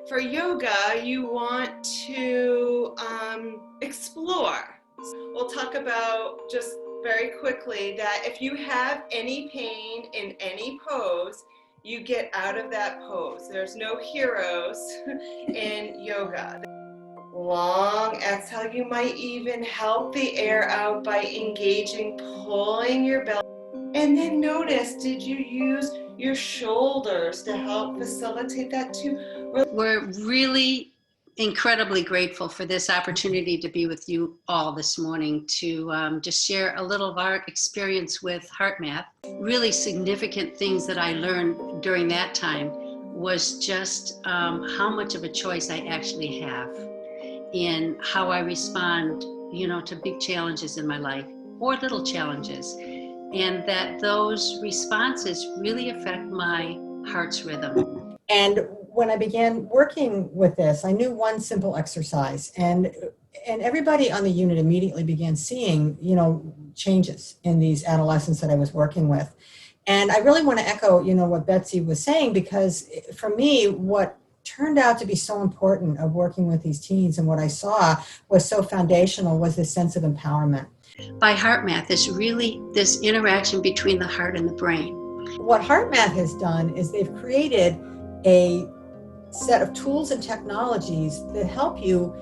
For yoga, you want to explore. We'll talk about just very quickly that if you have any pain in any pose, you get out of that pose. There's no heroes in yoga. Long exhale. You might even help the air out by engaging, pulling your belly. And then notice, did you use your shoulders to help facilitate that too? We're really incredibly grateful for this opportunity to be with you all this morning to just share a little of our experience with HeartMath. Really significant things that I learned during that time was just how much of a choice I actually have in how I respond, to big challenges in my life or little challenges, and that those responses really affect my heart's rhythm. And when I began working with this, I knew one simple exercise, and everybody on the unit immediately began seeing, changes in these adolescents that I was working with. And I really want to echo, what Betsy was saying, because for me, what turned out to be so important of working with these teens and what I saw was so foundational was this sense of empowerment. By HeartMath is really this interaction between the heart and the brain. What HeartMath has done is they've created a set of tools and technologies that help you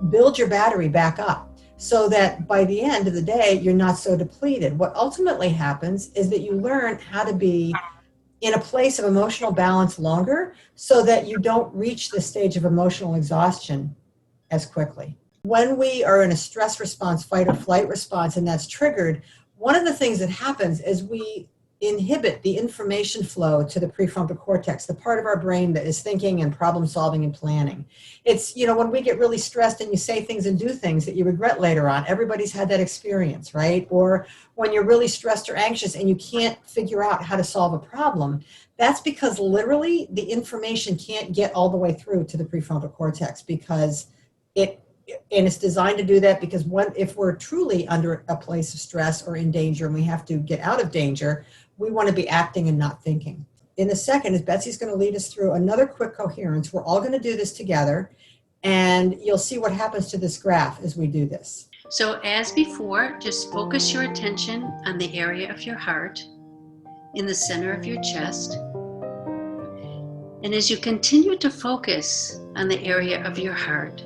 build your battery back up so that by the end of the day, you're not so depleted. What ultimately happens is that you learn how to be in a place of emotional balance longer so that you don't reach the stage of emotional exhaustion as quickly. When we are in a stress response, fight or flight response, and that's triggered, one of the things that happens is we inhibit the information flow to the prefrontal cortex, the part of our brain that is thinking and problem solving and planning. It's, when we get really stressed and you say things and do things that you regret later on, everybody's had that experience, right? Or when you're really stressed or anxious and you can't figure out how to solve a problem, that's because literally the information can't get all the way through to the prefrontal cortex because it's designed to do that because if we're truly under a place of stress or in danger and we have to get out of danger, we want to be acting and not thinking. In a second, as Betsy's going to lead us through another quick coherence, we're all going to do this together, and you'll see what happens to this graph as we do this. So as before, just focus your attention on the area of your heart in the center of your chest. And as you continue to focus on the area of your heart,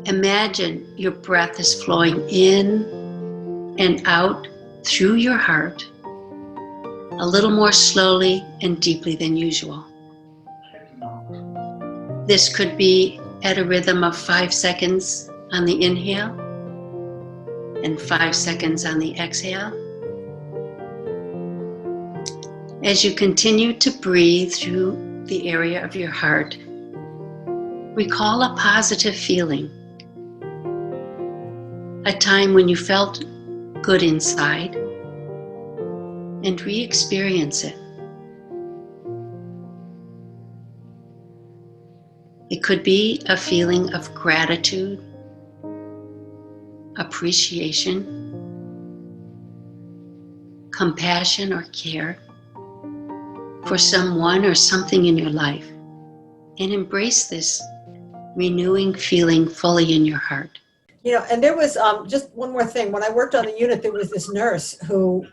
imagine your breath is flowing in and out through your heart a little more slowly and deeply than usual. This could be at a rhythm of 5 seconds on the inhale and 5 seconds on the exhale. As you continue to breathe through the area of your heart, recall a positive feeling, a time when you felt good inside, and re-experience it. It could be a feeling of gratitude, appreciation, compassion or care for someone or something in your life, and embrace this renewing feeling fully in your heart. And there was just one more thing. When I worked on the unit, there was this nurse who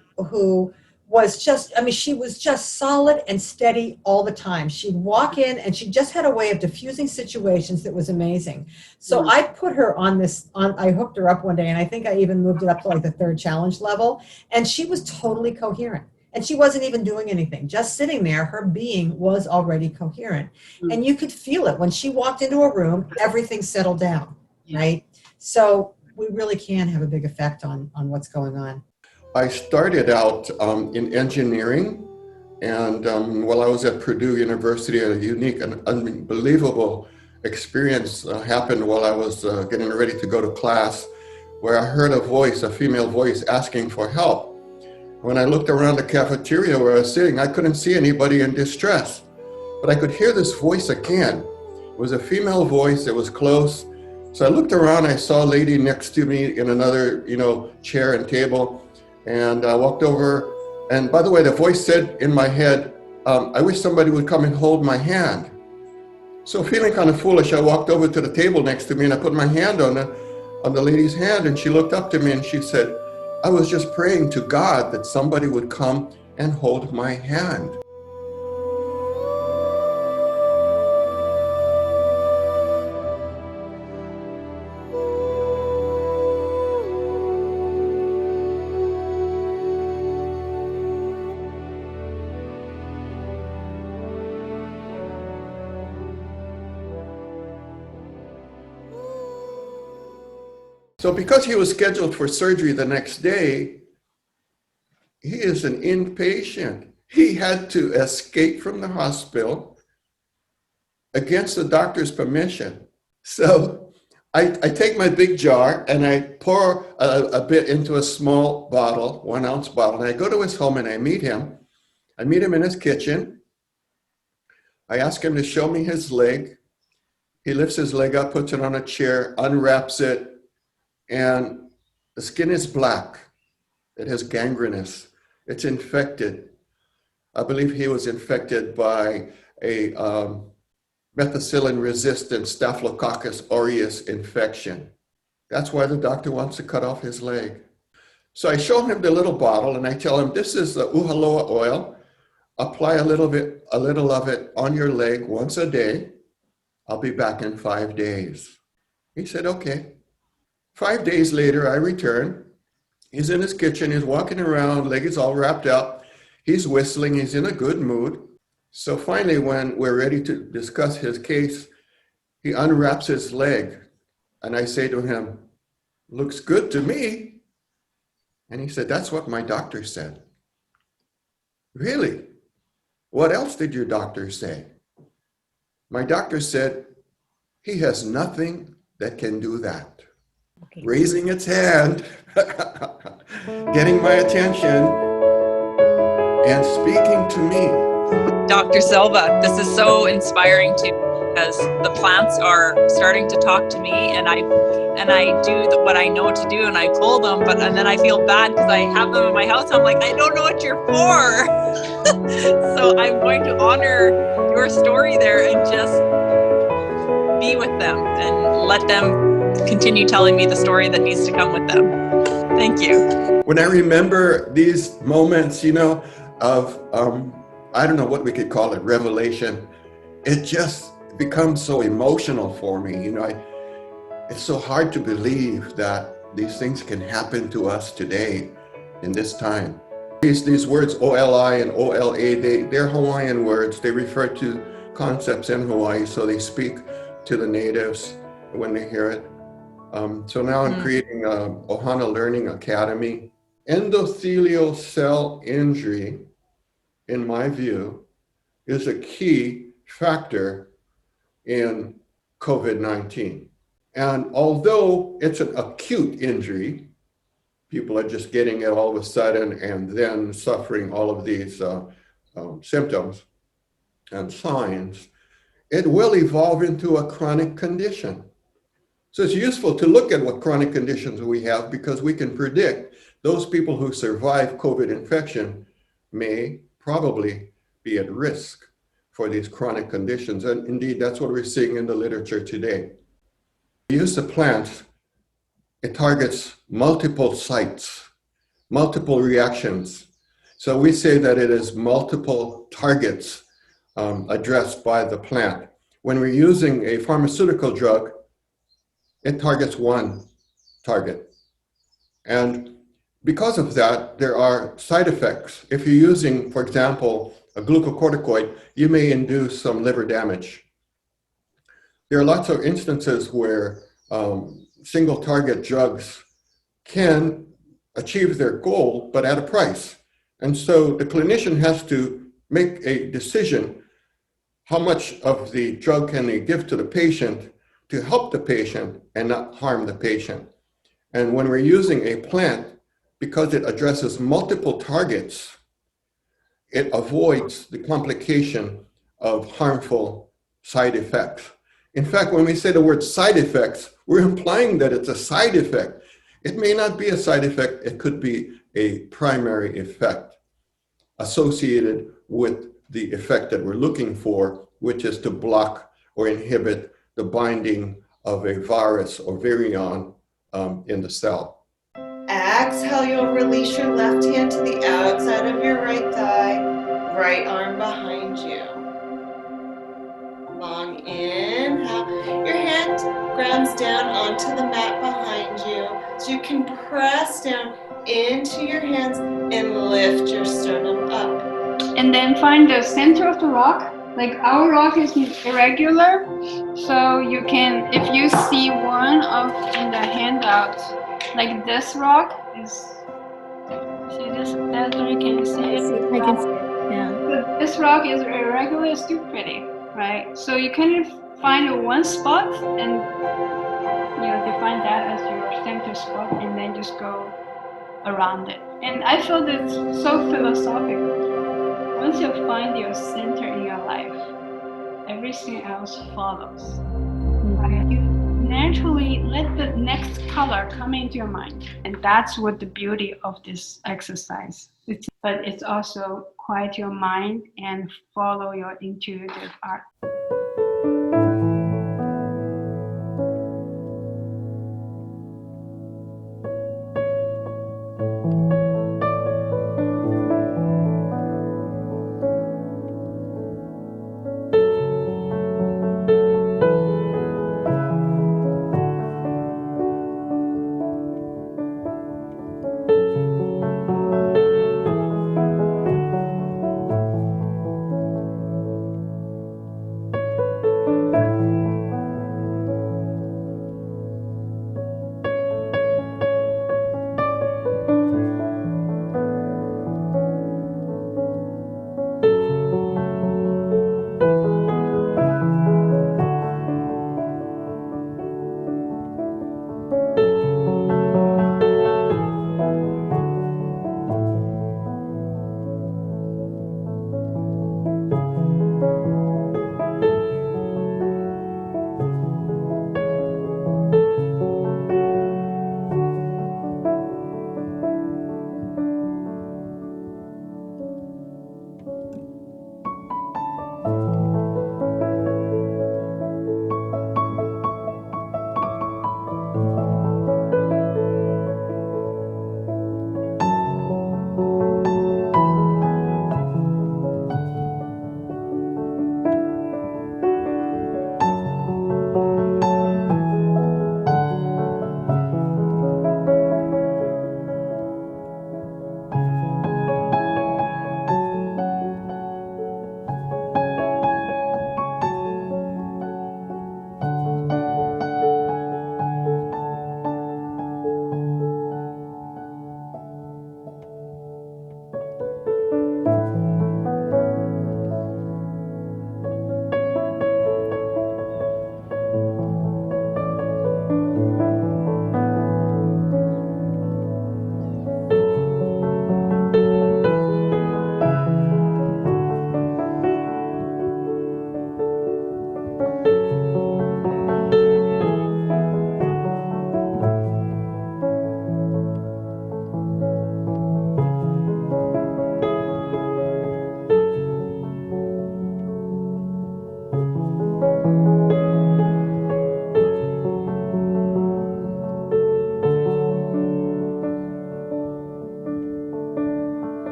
was she was just solid and steady all the time. She'd walk in and she just had a way of diffusing situations that was amazing. So I put her I hooked her up one day, and I think I even moved it up to like the 3rd challenge level, and she was totally coherent. And she wasn't even doing anything, just sitting there. Her being was already coherent. And you could feel it. When she walked into a room, everything settled down, right? So we really can have a big effect on what's going on. I started out in engineering, and while I was at Purdue University, a unique and unbelievable experience happened while I was getting ready to go to class, where I heard a female voice asking for help. When I looked around the cafeteria where I was sitting, I couldn't see anybody in distress, but I could hear this voice again. It was a female voice, it was close. So I looked around, I saw a lady next to me in another, chair and table, and I walked over. And by the way, the voice said in my head, I wish somebody would come and hold my hand. So feeling kind of foolish, I walked over to the table next to me and I put my hand on the lady's hand, and she looked up to me and she said, I was just praying to God that somebody would come and hold my hand. So because he was scheduled for surgery the next day, he is an inpatient. He had to escape from the hospital against the doctor's permission. So I take my big jar and I pour a bit into a small bottle, 1 ounce bottle, and I go to his home and I meet him. I meet him in his kitchen. I ask him to show me his leg. He lifts his leg up, puts it on a chair, unwraps it, and the skin is black. It has gangrenous. It's infected. I believe he was infected by a methicillin-resistant Staphylococcus aureus infection. That's why the doctor wants to cut off his leg. So I show him the little bottle and I tell him, this is the uhaloa oil. Apply a little of it on your leg once a day. I'll be back in 5 days. He said, okay. 5 days later, I return. He's in his kitchen. He's walking around, leg is all wrapped up. He's whistling. He's in a good mood. So finally, when we're ready to discuss his case, he unwraps his leg. And I say to him, looks good to me. And he said, that's what my doctor said. Really? What else did your doctor say? My doctor said, he has nothing that can do that. Okay. Raising its hand, getting my attention, and speaking to me. Dr. Silva, this is so inspiring too, because the plants are starting to talk to me, and I do what I know to do, and I pull them, and then I feel bad because I have them in my house. I'm like, I don't know what you're for. So I'm going to honor your story there and just be with them and let them continue telling me the story that needs to come with them. Thank you. When I remember these moments, of, I don't know what we could call it, revelation, it just becomes so emotional for me. It's so hard to believe that these things can happen to us today in this time. These words, OLI and OLA, they're Hawaiian words. They refer to concepts in Hawaii, so they speak to the natives when they hear it. So now I'm creating Ohana Learning Academy. Endothelial cell injury, in my view, is a key factor in COVID-19. And although it's an acute injury, people are just getting it all of a sudden and then suffering all of these symptoms and signs, it will evolve into a chronic condition. So it's useful to look at what chronic conditions we have, because we can predict those people who survive COVID infection may probably be at risk for these chronic conditions. And indeed, that's what we're seeing in the literature today. The use of plants, it targets multiple sites, multiple reactions. So we say that it is multiple targets addressed by the plant. When we're using a pharmaceutical drug, it targets one target. And because of that, there are side effects. If you're using, for example, a glucocorticoid, you may induce some liver damage. There are lots of instances where single target drugs can achieve their goal, but at a price. And so the clinician has to make a decision how much of the drug can they give to the patient to help the patient and not harm the patient. And when we're using a plant, because it addresses multiple targets, it avoids the complication of harmful side effects. In fact, when we say the word side effects, we're implying that it's a side effect. It may not be a side effect, it could be a primary effect associated with the effect that we're looking for, which is to block or inhibit the binding of a virus or virion in the cell. Exhale, you'll release your left hand to the outside of your right thigh, right arm behind you. Long inhale. Your hand grounds down onto the mat behind you, so you can press down into your hands and lift your sternum up. And then find the center of the rock. Like our rock is irregular, so you can, if you see one of in the handout, like this rock is, see this, Desiree, can you see it? I can see it, yeah. But this rock is irregular, it's still pretty, right? So you kind of find one spot and define that as your center spot, and then just go around it. And I feel it's so philosophical. Once you find your center in your life, everything else follows. Right? You naturally let the next color come into your mind. And that's what the beauty of this exercise. But it's also quiet your mind and follow your intuitive art.